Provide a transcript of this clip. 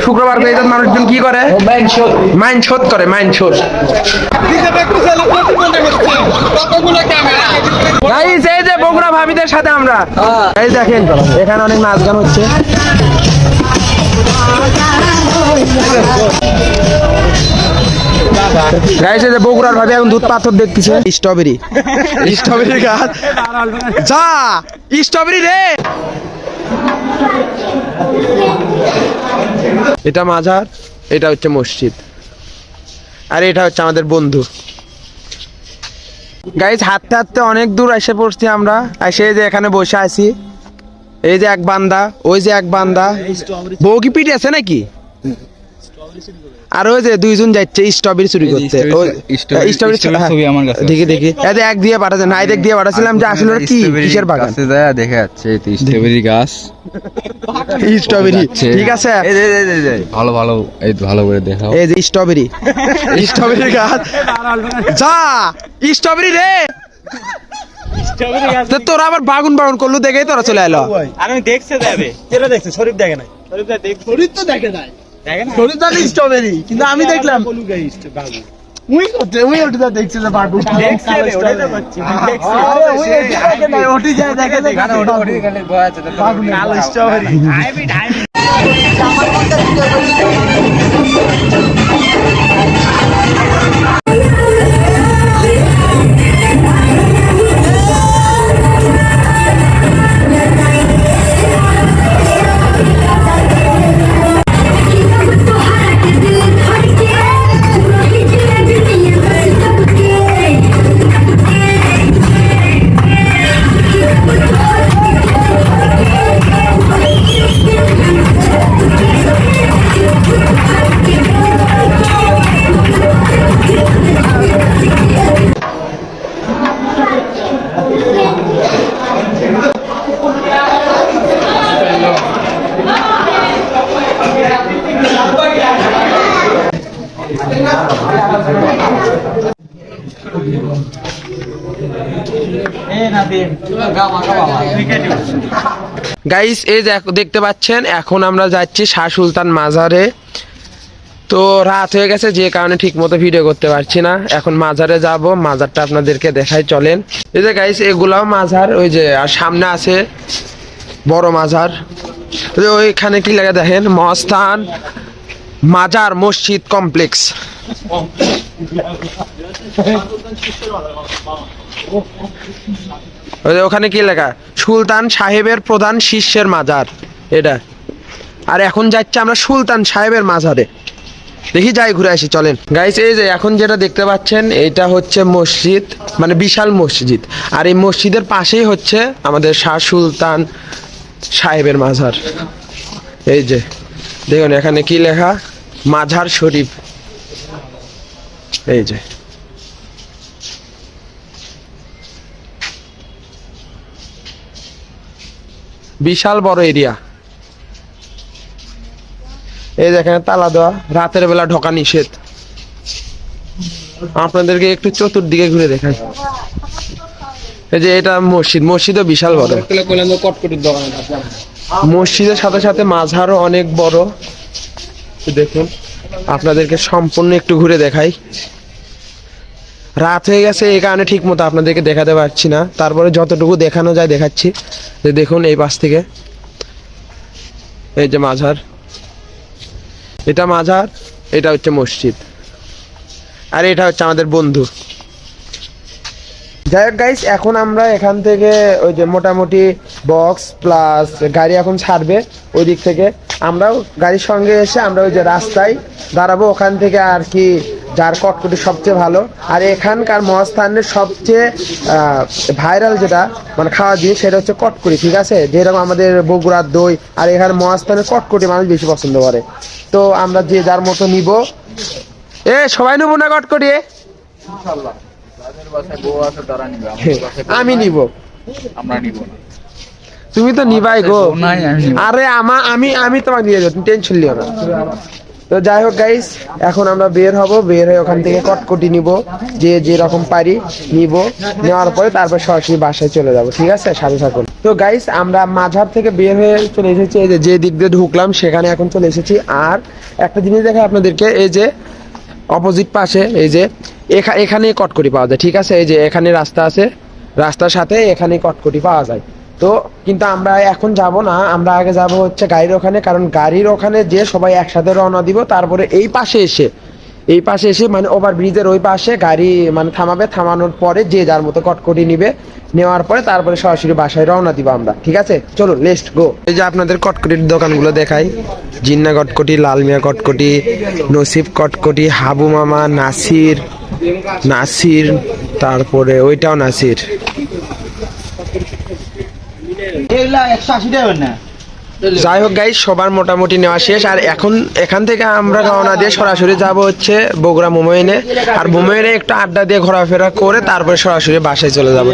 শুক্রবার বেজত মানুষজন কি করে? মাইন শোধ করে, মাইন শোধ। গাইস এই যে বগুড়া ভাবিদের সাথে আমরা, এই দেখেন এখানে অনেক নাচ গান হচ্ছে। গাইস এই যে বগুড়ার ভাবি এখন দুধ পাথর দেখতেছে। স্ট্রবেরি, স্ট্রবেরি গাছ, যা স্ট্রবেরি রে। এটা মাজার, এটা হচ্ছে মসজিদ, আর এটা হচ্ছে আমাদের বন্ধু। গাইস হাঁটতে হাঁটতে অনেক দূর এসে পড়ছি আমরা। এসে যে এখানে বসে আছি, এই যে এক বান্দা, ওই যে এক বান্দা। বউ কি পিঠে আছে নাকি? আর ওই যে দুইজন যাচ্ছে স্ট্রবেরি চুরি করতে। স্ট্রবেরি ছবি আমার কাছে দেখি দেখি, এতে এক দিয়ে পাঠাচ্ছে, নাই দেখ দিয়ে পাঠাচ্ছিলাম যে আসলে কি কিসের বাগান দেখে যাচ্ছে। স্ট্রবেরি গাছ, স্ট্রবেরি, ঠিক আছে ভালো ভালো, এই ভালো করে দেখাও। এই যে স্ট্রবেরি, স্ট্রবেরি গাছ, যা স্ট্রবেরি রে। তোরা আবার বাগুন বাগুন করলু দেখেই তোরা চলে এলো। আমি দেখছে যাবে, কেন দেখছে? শরীফ দেখে নাই, শরীফ তো দেখে নাই, শরীফ তো স্ট্রবেরি, কিন্তু আমি দেখলাম মুই করতে, মুই ওটা দেখছে যে বাগুন দেখছে রে, ওটা তো করছি দেখছে। আরে ওই দেখে নাই, ওটি যায় দেখে দেখে গানা ওটি গেলে বয়া আছে তো বাগুন কালো স্ট্রবেরি আইবি আইবি। গাইস এই যে দেখতে পাচ্ছেন, এখন আমরা যাচ্ছি শাহ সুলতান মাজারে। তো রাত হয়ে গেছে, যে কারণে ঠিক মতো ভিডিও করতে পারছি না। এখন মাজারে যাব, মাজারটা আপনাদেরকে দেখাই চলেন। এই যে গাইস এগুলাও মাজার, ওই যে আর সামনে আছে বড় মাজার। ওইখানে কি লাগে দেখেন, মহাস্থান মাজার মসজিদ কমপ্লেক্স। ওখানে কি লেখা, সুলতান সাহেবের প্রধান শিষ্যের মাজার এটা। আর এখন যাচ্ছে আমরা সুলতান সাহেবের মাজারে, দেখি যাই ঘুরে আসি চলেন। গাইস এই যে এখন যেটা দেখতে পাচ্ছেন, এটা হচ্ছে মসজিদ, মানে বিশাল মসজিদ। আর এই মসজিদের পাশেই হচ্ছে আমাদের শাহ সুলতান সাহেবের মাজার। এই যে দেখুন এখানে কি লেখা, মাজার শরীফ। এই যে বিশাল বড় এরিয়া। এই দেখেন তালা দেওয়া, রাতের বেলা ঢোকা নিষেধ। আপনাদেরকে একটু চতুর্দিকে ঘুরে দেখাই। এই যে এটা মসজিদ, মসজিদও বিশাল বড়। মসজিদের সাথে সাথে মাজারও অনেক বড়। দেখুন আপনাদেরকে সম্পূর্ণ একটু ঘুরে দেখাই। রাত হয়ে গেছে, এই কারণে ঠিক মতো আপনাদেরকে দেখাতে পারছি না, তারপরে যতটুকু দেখানো যায় দেখাচ্ছি। যে দেখুন এই পাশ থেকে, এই যে মাজার, এটা মাজার, এটা হচ্ছে মসজিদ, আর এটা হচ্ছে আমাদের বন্ধু। যাই হোক গাইস, এখন আমরা এখান থেকে ওই যে মোটামুটি বক্স প্লাস গাড়ি এখন ছাড়বে ওই দিক থেকে। আমরাও গাড়ির সঙ্গে এসে আমরা ওই যে রাস্তায় দাঁড়াবো, ওখান থেকে আর কি যার কটকটি সবচেয়ে ভালো। আর এখানকার মহাস্থানের সবচেয়ে ভাইরাল যেটা মানে খাওয়া জিনিস, সেটা হচ্ছে কটকটি, ঠিক আছে। যেরকম আমাদের বগুড়ার দই, আর এখানে মহাস্থানের কটকটি মানুষ বেশি পছন্দ করে। তো আমরা যে যার মতো নিব। এ সবাই নেবো না কটকটি? আমি নিব, আমরা নিব না। তুমি তো নিবাই গো। আরে আমি তোমাকে নিয়ে যাবো, তুমি টেনশন লিও না। তো যাই হোক গাইস, এখন আমরা বের হব, বের হয়ে ওখান থেকে কটকটি নিব, যে যেরকম পারি নিব, নেওয়ার পরে তারপর সরাসরি বাসায় চলে যাব, ঠিক আছে। সাথে থাকুন। তো গাইস আমরা মাঝার থেকে বের হয়ে চলে এসেছি, এই যে দিক দিয়ে ঢুকলাম সেখানে এখন চলে এসেছি। আর একটা জিনিস দেখাই আপনাদেরকে, এই যে অপোজিট পাশে এই যে এখানে কটকটি পাওয়া যায়, ঠিক আছে? এই যে এখানে রাস্তা আছে, রাস্তার সাথে এখানে কটকটি পাওয়া যায়। তো কিন্তু আমরা এখন যাব না, আমরা আগে যাব হচ্ছে গাড়ির ওখানে, কারণ গাড়ির ওখানে যে সবাই একসাথে রওনা দিব, তারপরে এই পাশে এসে মানে ওভার ব্রিজের ওই পাশে গাড়ি মানে থামাবে, থামানোর পরে যে যার মতো কটকটি নিবে, নেওয়ার পরে তারপরে সরাসরি বাসায় রওনা দিব আমরা, ঠিক আছে? চলো লেটস গো। এই যে আপনাদের কটকটির দোকানগুলো দেখাই, জিন্না কটকটি, লালমিয়া কটকটি, নসিব কটকটি, হাবু মামা, নাসির, তারপরে ওইটাও নাসির। এগুলা 180 টাকা না। যাই হোক গাইস, সবার মোটামুটি নেওয়া শেষ। আর এখন এখান থেকে আমরা রওনা দিয়ে সরাসরি যাব হচ্ছে বগুড়া মোমোয়েনে। আর মোমোয়েনে একটু আড্ডা দিয়ে ঘোরাফেরা করে তারপরে সরাসরি বাসায় চলে যাব।